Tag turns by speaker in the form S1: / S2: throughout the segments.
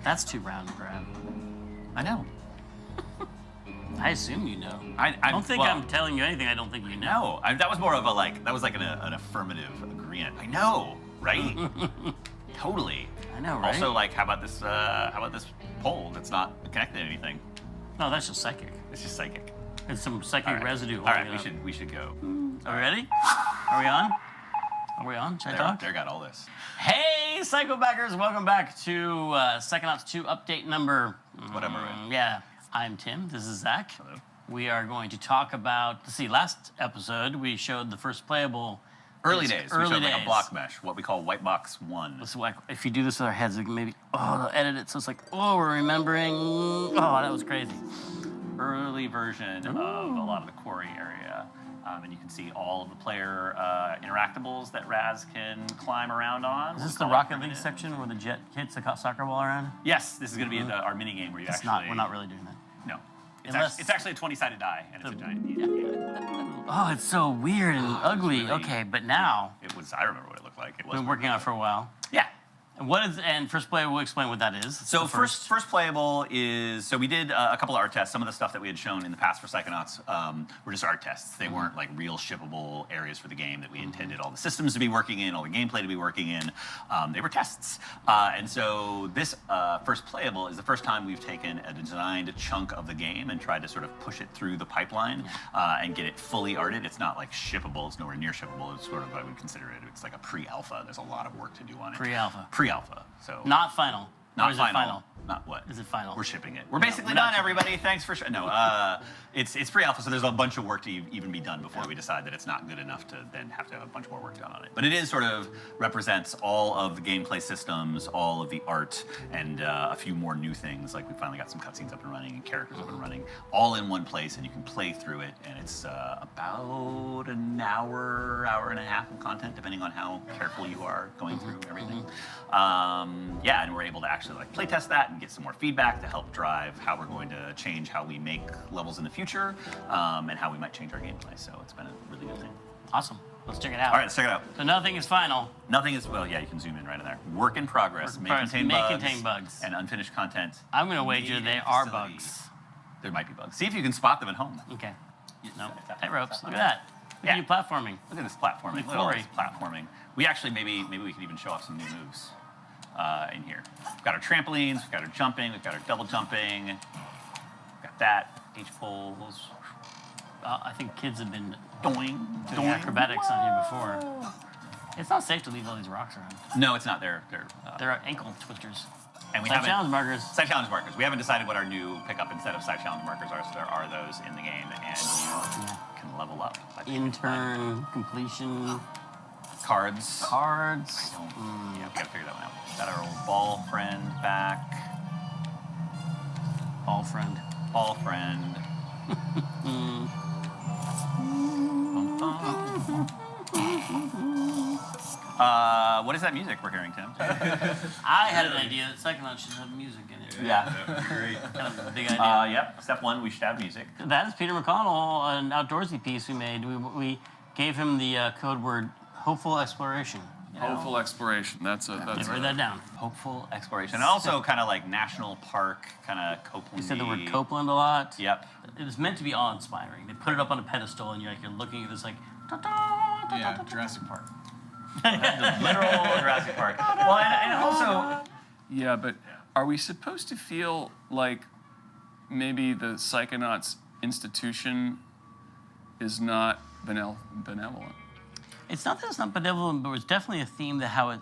S1: That's too round and grab.
S2: I know.
S1: I assume you know.
S2: I
S1: don't think I'm telling you anything I don't think you know.
S2: No, that was more of a that was like an affirmative agreement. I know, right? Totally.
S1: I know, right?
S2: Also, how about this pole that's not connected to anything?
S1: No, that's just psychic.
S2: It's just psychic.
S1: It's some psychic residue.
S2: All right, we should go.
S1: Are we ready? Are we on? Are we on? Should I talk?
S2: There got all this.
S1: Hey, Psycho backers! Welcome back to Psychonauts 2 update number.
S2: Whatever.
S1: Yeah, I'm Tim. This is Zach.
S2: Hello.
S1: We are going to talk about. Last episode we showed the first playable.
S2: Early days.
S1: Early
S2: we showed
S1: days.
S2: a block mesh, what we call white box 1.
S1: It's like if you do this with our heads, like maybe they'll edit it so it's like we're remembering. Oh, that was crazy.
S2: Early version of a lot of the quarry area. And you can see all of the player interactables that Raz can climb around on.
S1: Is this the Rocket League section where the jet hits the soccer ball around?
S2: Yes, this is going to be our mini game where you actually.
S1: We're not really doing that.
S2: No, it's actually a 20-sided die, and it's a giant.
S1: Oh, it's so weird and ugly.
S2: Really,
S1: okay, but now
S2: it was. I remember what it looked like. It was.
S1: Been working on it for a while.
S2: Yeah.
S1: And first player, we'll explain what that is.
S2: So first playable is, we did a couple of art tests. Some of the stuff that we had shown in the past for Psychonauts were just art tests. They weren't like real shippable areas for the game that we intended all the systems to be working in, all the gameplay to be working in. They were tests. And so this first playable is the first time we've taken a designed chunk of the game and tried to sort of push it through the pipeline and get it fully arted. It's not like shippable. It's nowhere near shippable. It's sort of, I would consider it, it's like a pre-alpha. There's a lot of work to do on it.
S1: Pre-alpha.
S2: Pre-alpha. So
S1: not final.
S2: Not
S1: or is
S2: final.
S1: It final.
S2: Not what?
S1: Is it final?
S2: We're shipping it. We're basically done, everybody. Thanks for no. It's pre-alpha, so there's a bunch of work to even be done before we decide that it's not good enough to then have to have a bunch more work done on it. But it is sort of represents all of the gameplay systems, all of the art, and a few more new things. Like we finally got some cutscenes up and running and characters up and running, all in one place, and you can play through it. And it's about an hour, hour and a half of content, depending on how careful you are going through everything. Yeah, and we're able to actually play test that and get some more feedback to help drive how we're going to change how we make levels in the future and how we might change our gameplay. So it's been a really good thing.
S1: Awesome. Let's check it out.
S2: All right, let's check it out.
S1: So nothing is final.
S2: Nothing is, well, yeah, you can zoom in right in there. Work in progress. May contain bugs. And unfinished content.
S1: I'm going to wager they are bugs.
S2: There might be bugs. See if you can spot them at home.
S1: Okay. No. Tight ropes. Look at that. Look at you platforming.
S2: Look at this platforming. Look at all this platforming. We actually, maybe we could even show off some new moves in here. We've got our trampolines, we've got our jumping, we've got our double jumping. We've got that. H-poles.
S1: I think kids have been
S2: doing
S1: acrobatics on here before. It's not safe to leave all these rocks around.
S2: No, it's not. They're
S1: ankle twisters.
S2: And we
S1: Side challenge markers.
S2: Side challenge markers. We haven't decided what our new pickup instead of side challenge markers are, so there are those in the game, and you can level up.
S1: Intern, completion.
S2: Cards.
S1: Cards.
S2: Yeah, we gotta figure that one out. Got our old ball friend back.
S1: Ball friend.
S2: Ball friend. What is that music we're hearing, Tim?
S1: I had an idea that Psychonauts should have music in it.
S2: Yeah.
S1: Great. Kind of a big idea.
S2: Yep. Step one, we should have music.
S1: That is Peter McConnell, an outdoorsy piece we made. We gave him the code word hopeful exploration.
S3: Hopeful exploration. That's
S1: write that down.
S2: Hopeful exploration. And also kind of like national park, kind of Copeland.
S1: You said the word Copeland a lot.
S2: Yep.
S1: It was meant to be awe-inspiring. They put it up on a pedestal, and you're looking at this
S3: Jurassic Park.
S2: The literal Jurassic Park. Well, and also.
S3: Yeah, but are we supposed to feel like maybe the Psychonauts institution is not benevolent?
S1: It's not that it's not benevolent, but it's definitely a theme that how it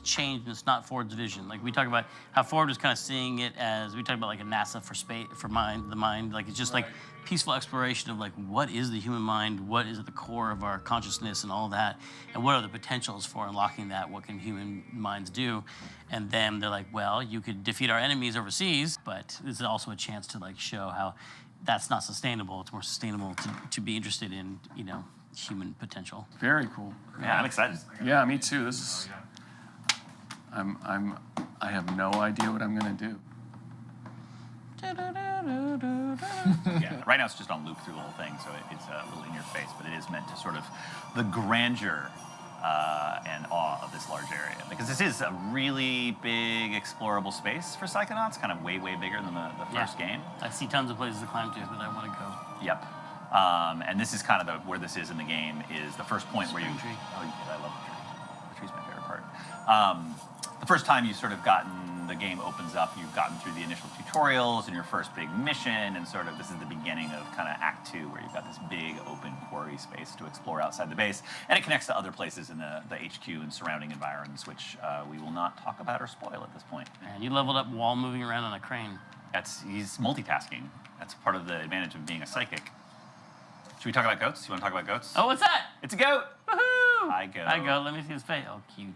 S1: changed, and it's not Ford's vision. Like we talk about how Ford was kind of seeing it as, we talk about like a NASA for space, for the mind. Like it's just like peaceful exploration of like what is the human mind, what is at the core of our consciousness and all that, and what are the potentials for unlocking that, what can human minds do. And then they're like, well, you could defeat our enemies overseas, but this is also a chance to like show how that's not sustainable. It's more sustainable to be interested in, human potential.
S3: Very cool.
S2: Yeah, I'm excited.
S3: Yeah, me too. This is. I have no idea what I'm gonna do.
S2: Yeah, right now it's just on loop through the whole thing, so it's a little in your face, but it is meant to sort of the grandeur and awe of this large area. Because this is a really big explorable space for Psychonauts, kind of way, way bigger than the first game.
S1: I see tons of places to climb to that I want to go.
S2: Yep. And this is kind of where this is in the game, is the first point where you...
S1: Tree.
S2: Oh, yeah, I love the tree. The tree's my favorite part. The first time you sort of the game opens up, you've gotten through the initial tutorials and your first big mission, and sort of this is the beginning of kind of Act 2, where you've got this big open quarry space to explore outside the base, and it connects to other places in the HQ and surrounding environs, which we will not talk about or spoil at this point.
S1: And you leveled up while moving around on a crane.
S2: He's multitasking. That's part of the advantage of being a psychic. Should we talk about goats? You want to talk about goats?
S1: Oh, what's that?
S2: It's a goat!
S1: Woohoo!
S2: Hi, goat.
S1: Hi, goat. Let me see his face. Oh, cute.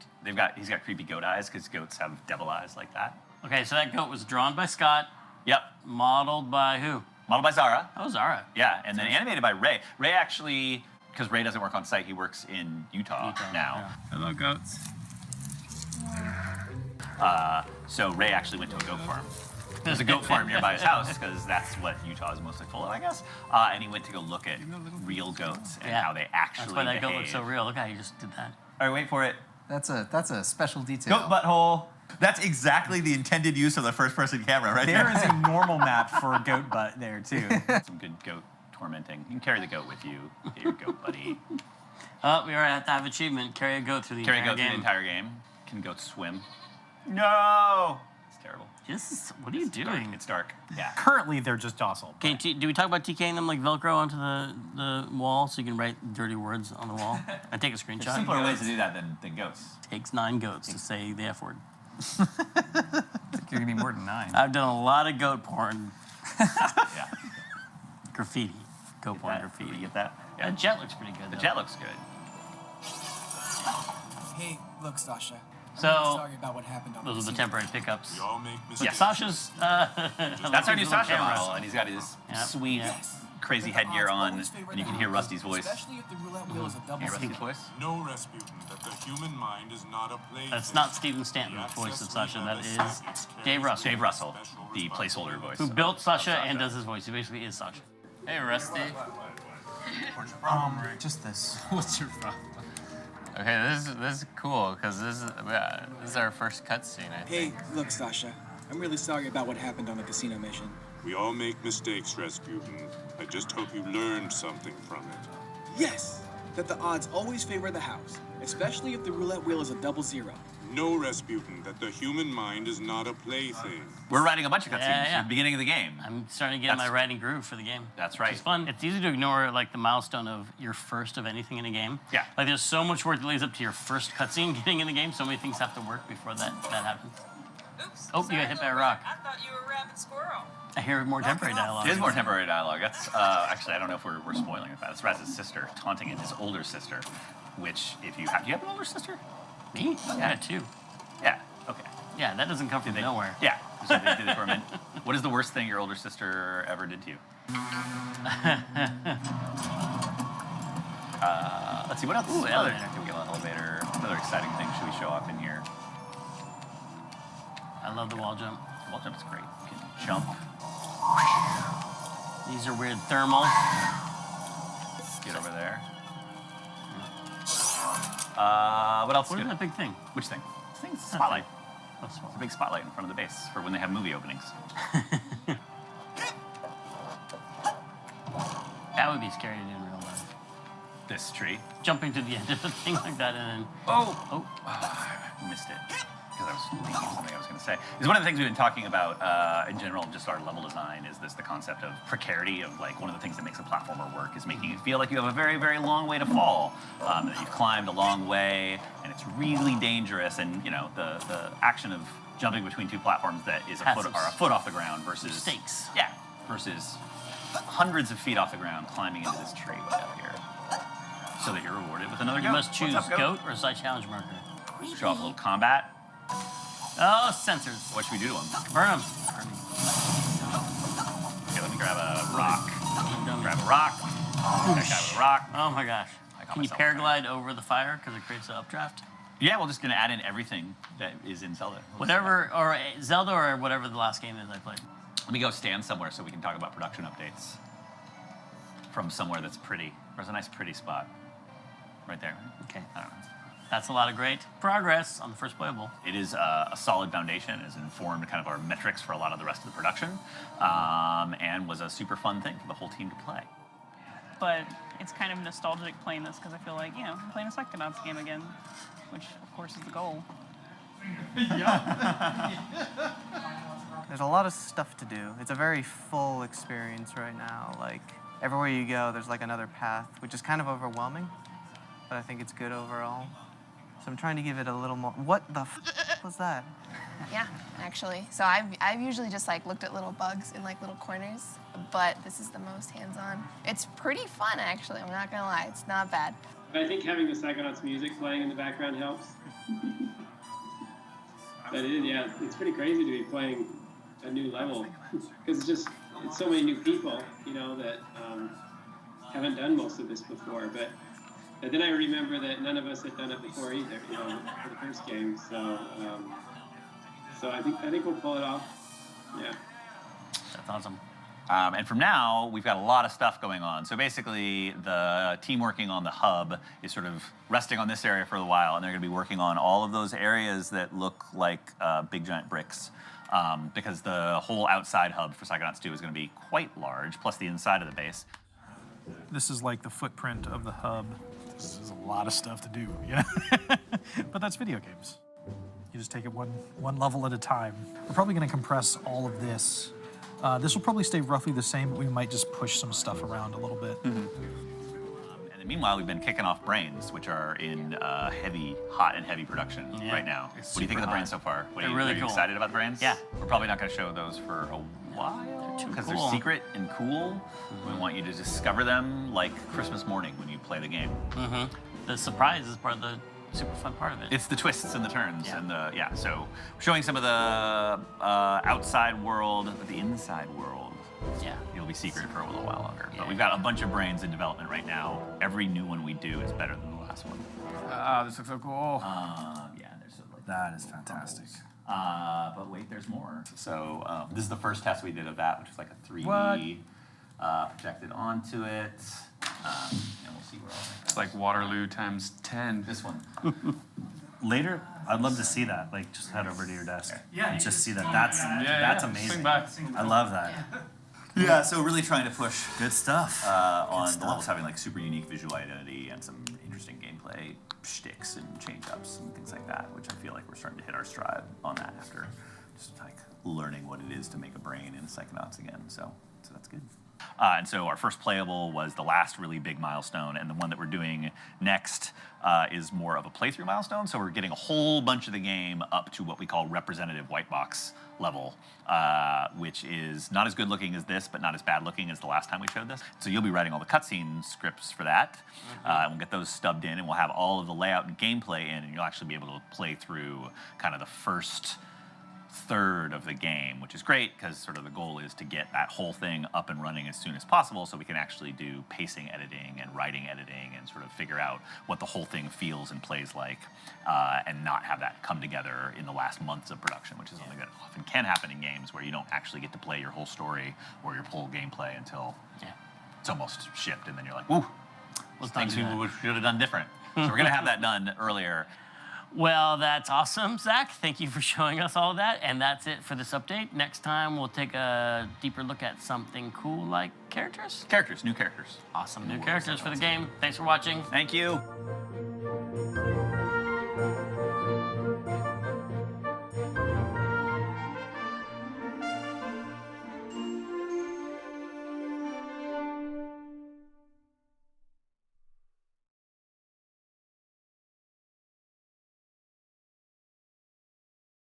S2: He's got creepy goat eyes, because goats have devil eyes like that.
S1: Okay, so that goat was drawn by Scott.
S2: Yep.
S1: Modeled by who?
S2: Modeled by Zara.
S1: Oh, Zara.
S2: Yeah, and then animated by Ray. Ray actually, because Ray doesn't work on site, he works in Utah now.
S1: Yeah.
S3: Hello, goats.
S2: So Ray actually went to a goat farm. There's a goat farm nearby his house, because that's what Utah is mostly full of, I guess. And he went to go look at real goats and how they actually
S1: That's why that
S2: behave.
S1: goat looks so real. Look how you just did that.
S2: All right, wait for it.
S4: That's a special detail.
S2: Goat butthole. That's exactly the intended use of the first-person camera, right there.
S5: There is a normal map for goat butt there, too.
S2: Some good goat tormenting. You can carry the goat with you. Get your goat buddy.
S1: Oh, we already have to have achievement. Carry a goat through the
S2: Carry a
S1: entire
S2: goat through the
S1: game.
S2: entire game. Can goats swim? No! It's terrible.
S1: What are you doing?
S2: It's dark. Yeah.
S5: Currently, they're just docile.
S1: Okay, do we talk about TKing them like Velcro onto the wall so you can write dirty words on the wall? And take a
S2: There's
S1: screenshot.
S2: simpler ways to do that than goats.
S1: Takes 9 goats to say the F word.
S5: You're gonna need more than 9.
S1: I've done a lot of goat porn
S2: Yeah.
S1: graffiti. Goat porn graffiti.
S2: You get that?
S1: Yeah. The jet looks pretty good.
S2: The
S1: though.
S2: jet looks good.
S6: Hey, look, Sasha.
S1: So,
S6: Sorry about what happened on
S1: those are the temporary pickups.
S7: We all make
S2: Yeah,
S7: mistakes.
S1: Sasha's.
S2: That's our new Sasha model, and he's got his
S1: Yep.
S2: sweet,
S6: Yes.
S2: crazy
S6: But the
S2: headgear
S6: odds
S2: on,
S6: always favor
S2: and you
S6: the
S2: can hear
S6: house,
S2: Rusty's voice.
S6: Especially if the roulette wheel is a double
S2: Hear Rusty's
S6: zero.
S2: voice?
S7: No, Rasputin, that the human mind is not a plaything.
S1: That's not Stephen Stanton's voice of Sasha. That is Dave Russell,
S2: Dave Russell, the placeholder voice.
S1: who built Sasha and does his voice. He basically is Sasha.
S3: Hey, Rusty.
S4: Just this.
S3: What's your problem? Okay, this is cool because this is our first cutscene. I
S6: Hey,
S3: think.
S6: look, Sasha. I'm really sorry about what happened on the casino mission.
S7: We all make mistakes, Rasputin. I just hope you learned something from it.
S6: Yes, that the odds always favor the house, especially if the roulette wheel is a double zero.
S7: No, Rasputin, that the human mind is not a plaything.
S2: We're writing a bunch of cutscenes
S1: Yeah.
S2: at the beginning of the game.
S1: I'm starting to get my writing groove for the game.
S2: That's
S1: It's
S2: right.
S1: fun. It's easy to ignore like the milestone of your first of anything in a game.
S2: Yeah.
S1: Like there's so much work that leads up to your first cutscene getting in the game. So many things have to work before that happens.
S8: Oops.
S1: Oh, you got hit by a rock.
S8: I thought you were a rabbit squirrel.
S1: I hear more temporary dialogue.
S2: It is more temporary dialogue. That's actually, I don't know if we're spoiling it. That's Raz's sister taunting his older sister, which if you have, do you have an older sister?
S1: Me? Yeah, 2.
S2: Yeah. Okay.
S1: Yeah, that doesn't come from nowhere.
S2: Yeah. So they did it for a minute. What is the worst thing your older sister ever did to you? Let's see, what else?
S1: Ooh,
S2: What other-
S1: elevator.
S2: Can we get an elevator? What other exciting thing should we show off in here?
S1: I love the wall jump.
S2: Wall jump's great. You can jump.
S1: These are weird thermals.
S2: Get over there. What else?
S1: What is
S2: good?
S1: that big thing?
S2: Which thing? This thing's a spotlight.
S1: What's
S2: It's a big spotlight in front of the base for when they have movie openings.
S1: That would be scary to do in real life.
S2: This tree.
S1: Jumping to the end of a thing like that and then
S2: Oh! Missed it. Because I was thinking of something I was going to say. It's one of the things we've been talking about in general, just our level design, is the concept of precarity of like one of the things that makes a platformer work is making it feel like you have a very, very long way to fall. That you've climbed a long way and it's really dangerous. And you know, the action of jumping between 2 platforms that is a foot off the ground versus
S1: stakes.
S2: Yeah. Versus hundreds of feet off the ground climbing into this tree way up here. So that you're rewarded with another
S1: You
S2: goat.
S1: must choose
S2: What's up,
S1: goat or side challenge marker.
S2: Show off a little combat.
S1: Oh, sensors.
S2: What should we do to him?
S1: Burn them.
S2: Okay, let me grab a rock. Grab a rock. That guy with a rock.
S1: Oh my gosh.
S2: I got
S1: Can you
S2: myself
S1: paraglide over the fire because it creates an updraft?
S2: Yeah, we're just gonna add in everything that is in Zelda.
S1: Whatever, or Zelda or whatever the last game is I played.
S2: Let me go stand somewhere so we can talk about production updates from somewhere that's pretty. There's a nice pretty spot right there.
S1: Okay.
S2: I don't know.
S1: That's a lot of great progress on the first playable.
S2: It is a solid foundation. It has informed kind of our metrics for a lot of the rest of the production, and was a super fun thing for the whole team to play.
S9: But it's kind of nostalgic playing this because I feel like, I'm playing a Psychonauts game again, which of course is the goal.
S4: There's a lot of stuff to do. It's a very full experience right now. Like, everywhere you go, there's like another path, which is kind of overwhelming, but I think it's good overall. So I'm trying to give it a little more. What the was that?
S10: Yeah, actually. So I've usually just like looked at little bugs in like little corners, but this is the most hands-on. It's pretty fun, actually. I'm not gonna lie. It's not bad.
S11: I think having the Psychonauts music playing in the background helps. But it's pretty crazy to be playing a new level because it's so many new people, that haven't done most of this before. But then I remember that none of us had done it before either, for the first game. So I think we'll pull it off. Yeah.
S1: That's awesome.
S2: And from now, we've got a lot of stuff going on. So basically, the team working on the hub is sort of resting on this area for a while, and they're going to be working on all of those areas that look like big giant bricks. Because the whole outside hub for Psychonauts 2 is going to be quite large, plus the inside of the base.
S12: This is like the footprint of the hub. This is a lot of stuff to do, But that's video games. You just take it one level at a time. We're probably going to compress all of this. This will probably stay roughly the same, but we might just push some stuff around a little bit.
S2: And then meanwhile, we've been kicking off Brains, which are in hot and heavy production right now. What do you think of the Brains so far?
S1: They're really
S2: are you
S1: cool.
S2: excited about the Brains?
S1: Yeah.
S2: We're probably not going to show those for a while because they're secret and cool. We want you to discover them like Christmas morning when you play the game.
S1: The surprise is part of the super fun part of it.
S2: It's the twists and the turns and so showing some of the outside world, but the inside world.
S1: Yeah.
S2: It'll be secret for a little while longer. But we've got a bunch of Brains in development right now. Every new one we do is better than the last one.
S3: This looks so cool.
S2: There's sort of like
S5: That is fantastic.
S2: but wait, there's more. So this is the first test we did of that, which is like a 3D projected onto it. And we'll see where all that
S3: It's like Waterloo times 10.
S2: This one.
S5: Later, I'd love to see that. Like, just head over to your desk and just see that. That's amazing.
S3: Swing back.
S5: I love that.
S2: Yeah, so really trying to push
S5: Good stuff.
S2: on the levels having like super unique visual identity and some interesting gameplay shticks and change-ups and things like that, which I feel like we're starting to hit our stride on that after just like learning what it is to make a brain in Psychonauts again. So that's good. And so our first playable was the last really big milestone, and the one that we're doing next is more of a playthrough milestone. So we're getting a whole bunch of the game up to what we call representative white box level, which is not as good looking as this, but not as bad looking as the last time we showed this. So you'll be writing all the cutscene scripts for that. And we'll get those stubbed in, and we'll have all of the layout and gameplay in, and you'll actually be able to play through kind of the first third of the game, which is great because sort of the goal is to get that whole thing up and running as soon as possible so we can actually do pacing editing and writing editing and sort of figure out what the whole thing feels and plays like, and not have that come together in the last months of production, which is something that often can happen in games where you don't actually get to play your whole story or your whole gameplay until it's almost shipped, and then you're like, woo, things we should have done different. So we're going to have that done earlier.
S1: Well, that's awesome, Zach. Thank you for showing us all of that. And that's it for this update. Next time, we'll take a deeper look at something cool like characters.
S2: New characters.
S1: Awesome, new characters for the game. Thanks for watching.
S2: Thank you.